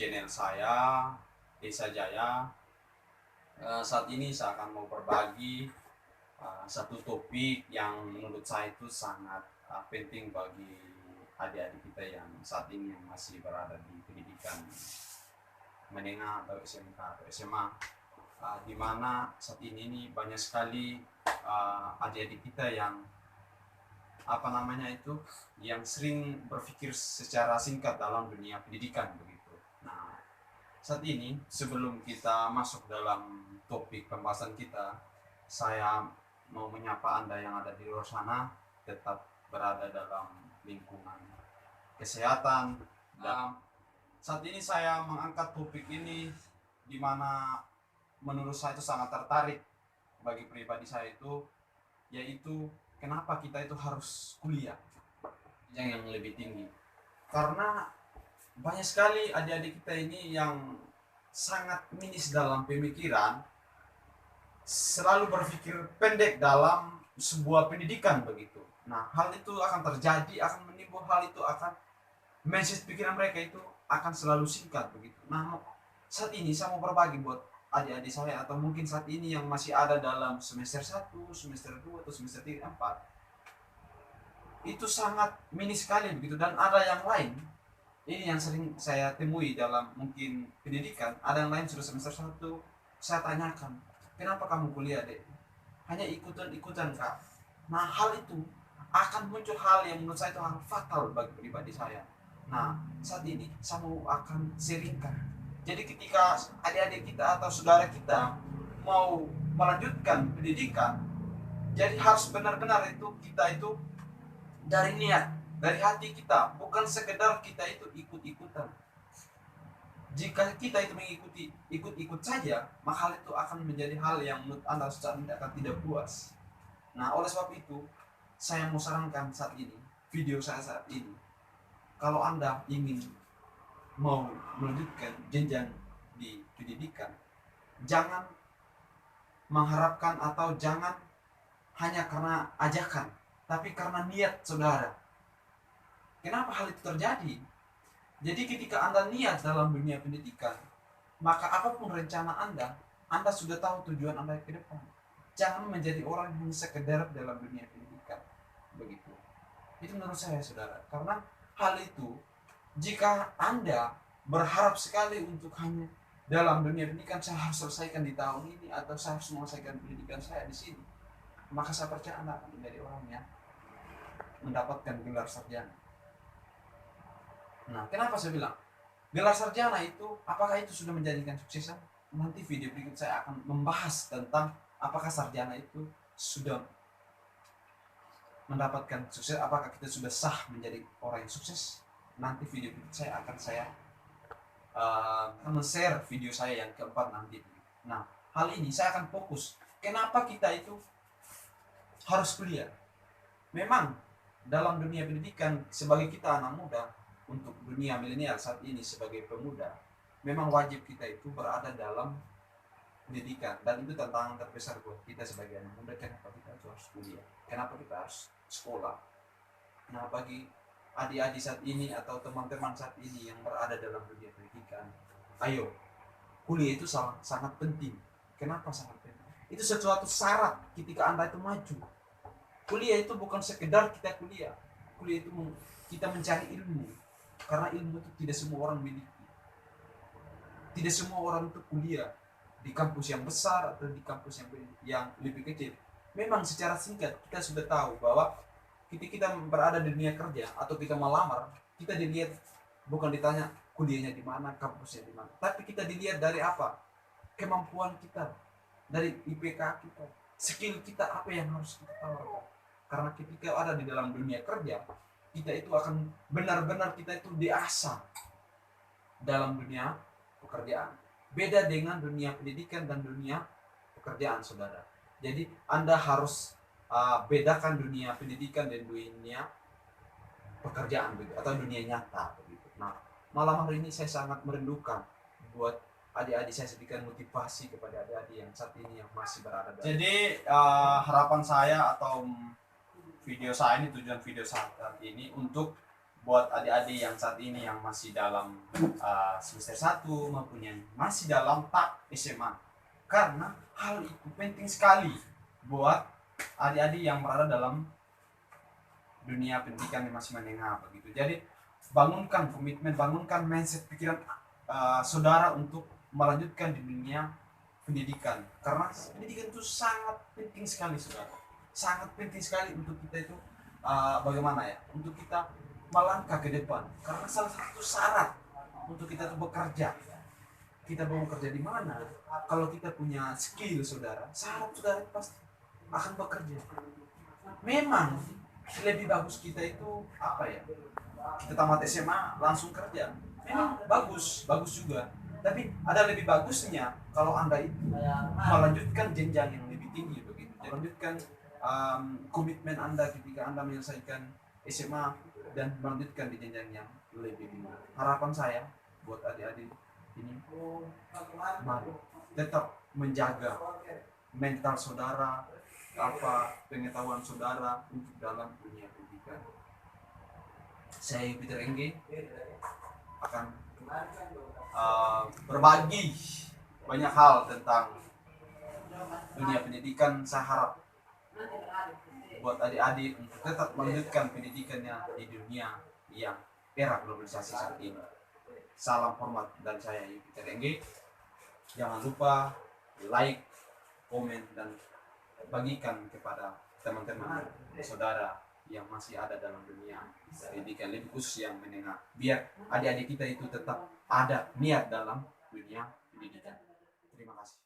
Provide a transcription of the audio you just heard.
channel saya, Desa Jaya. Saat ini saya akan mau berbagi satu topik yang menurut saya itu sangat penting bagi adik-adik kita yang saat ini yang masih berada di pendidikan menengah atau SMK atau SMA, di mana saat ini banyak sekali adik-adik kita yang yang sering berpikir secara singkat dalam dunia pendidikan begitu. Nah, saat ini sebelum kita masuk dalam topik pembahasan kita, saya mau menyapa Anda yang ada di luar sana tetap berada dalam lingkungan kesehatan. Dan saat ini saya mengangkat topik ini di mana menurut saya itu sangat tertarik bagi pribadi saya itu, yaitu kenapa kita itu harus kuliah yang lebih tinggi. Karena banyak sekali adik-adik kita ini yang sangat minis dalam pemikiran, selalu berpikir pendek dalam sebuah pendidikan begitu. Nah, hal itu akan terjadi, akan menimbul hal itu akan mindset pikiran mereka itu akan selalu singkat begitu. Nah, saat ini saya mau berbagi buat adik-adik saya atau mungkin saat ini yang masih ada dalam semester 1, semester 2 atau semester 3, 4, itu sangat minis sekali begitu. Dan ada yang lain, ini yang sering saya temui dalam mungkin pendidikan, ada yang lain sudah semester 1, saya tanyakan, kenapa kamu kuliah dek? Hanya ikutan-ikutan kak. Nah, hal itu akan muncul hal yang menurut saya itu hal fatal bagi pribadi saya. Nah, saat ini saya mau akan sharingkan. Jadi ketika adik-adik kita atau saudara kita mau melanjutkan pendidikan, jadi harus benar-benar itu kita itu dari niat, dari hati kita, bukan sekedar kita itu ikut-ikutan. Jika kita itu mengikuti ikut-ikut saja, maka hal itu akan menjadi hal yang menurut Anda secara tidak puas. Nah, oleh sebab itu, saya mau sarankan saat ini, video saya saat ini, kalau Anda ingin mau melanjutkan jenjang di pendidikan, jangan mengharapkan atau jangan hanya karena ajakan, tapi karena niat saudara. Kenapa hal itu terjadi? Jadi ketika Anda niat dalam dunia pendidikan, maka apapun rencana Anda sudah tahu tujuan Anda ke depan. Jangan menjadi orang yang sekedar dalam dunia pendidikan. Begitu. Itu menurut saya saudara. Karena hal itu, jika Anda berharap sekali untuk hanya dalam dunia pendidikan, saya harus selesaikan di tahun ini atau saya harus menyelesaikan pendidikan saya di sini, maka saya percaya Anda akan menjadi orang yang mendapatkan gelar sarjana. Nah, kenapa saya bilang gelar sarjana itu, apakah itu sudah menjadikan suksesan? Nanti video berikut saya akan membahas tentang apakah sarjana itu sudah mendapatkan sukses, apakah kita sudah sah menjadi orang yang sukses. Nanti video berikut saya akan men-share video saya yang keempat nanti. Nah, hal ini saya akan fokus kenapa kita itu harus kuliah. Memang dalam dunia pendidikan, sebagai kita anak muda, untuk dunia milenial saat ini sebagai pemuda, memang wajib kita itu berada dalam pendidikan. Dan itu tantangan terbesar buat kita sebagai anak muda. Kenapa kita harus kuliah? Kenapa kita harus sekolah? Nah, bagi adik-adik saat ini atau teman-teman saat ini yang berada dalam dunia pendidikan, ayo, kuliah itu sangat penting. Kenapa sangat penting? Itu sesuatu syarat ketika Anda itu maju. Kuliah itu bukan sekedar kita kuliah. Kuliah itu kita mencari ilmu. Karena ilmu itu tidak semua orang miliki. Tidak semua orang itu kuliah di kampus yang besar atau di kampus yang lebih kecil. Memang secara singkat kita sudah tahu bahwa ketika kita berada di dunia kerja atau kita melamar, kita dilihat bukan ditanya kuliahnya di mana, kampusnya di mana, tapi kita dilihat dari apa? Kemampuan kita, dari IPK kita, skill kita apa yang harus kita tawarkan. Karena ketika ada di dalam dunia kerja, kita itu akan benar-benar kita itu diasah dalam dunia pekerjaan. Beda dengan dunia pendidikan dan dunia pekerjaan, saudara. Jadi Anda harus bedakan dunia pendidikan dan dunia pekerjaan begitu, atau dunia nyata begitu. Nah, malam hari ini saya sangat merindukan buat adik-adik saya sedikit motivasi kepada adik-adik yang saat ini yang masih berada dalam. Jadi harapan saya atau video saya ini, tujuan video saat ini untuk buat adik-adik yang saat ini yang masih dalam semester 1 maupun yang masih dalam tahap SMA, karena hal itu penting sekali buat adik-adik yang berada dalam dunia pendidikan yang masih menengah begitu. Jadi bangunkan komitmen, bangunkan mindset pikiran saudara untuk melanjutkan di dunia pendidikan, karena pendidikan itu sangat penting sekali saudara, sangat penting sekali untuk kita itu bagaimana ya, untuk kita melangkah ke depan, karena salah satu syarat untuk kita tuh bekerja. Kita mau bekerja di mana? Kalau kita punya skill saudara, syarat saudara pasti akan bekerja. Memang lebih bagus kita itu apa ya, kita tamat SMA langsung kerja, memang bagus bagus juga, tapi ada lebih bagusnya kalau anda itu melanjutkan jenjang yang lebih tinggi begitu, melanjutkan komitmen anda ketika anda menyelesaikan SMA dan melanjutkan di jenjang yang lebih tinggi. Harapan saya buat adik-adik ini, mari tetap menjaga mental saudara, pengetahuan saudara untuk dalam dunia pendidikan. Saya Peter Engge akan berbagi banyak hal tentang dunia pendidikan. Saya harap buat adik-adik untuk tetap melanjutkan pendidikannya di dunia yang era globalisasi saat ini. Salam hormat dan saya Peter Engge. Jangan lupa like, komen, dan bagikan kepada teman-teman saudara yang masih ada dalam dunia pendidikan, lebih khusus yang menengah, biar adik-adik kita itu tetap ada niat dalam dunia pendidikan. Terima kasih.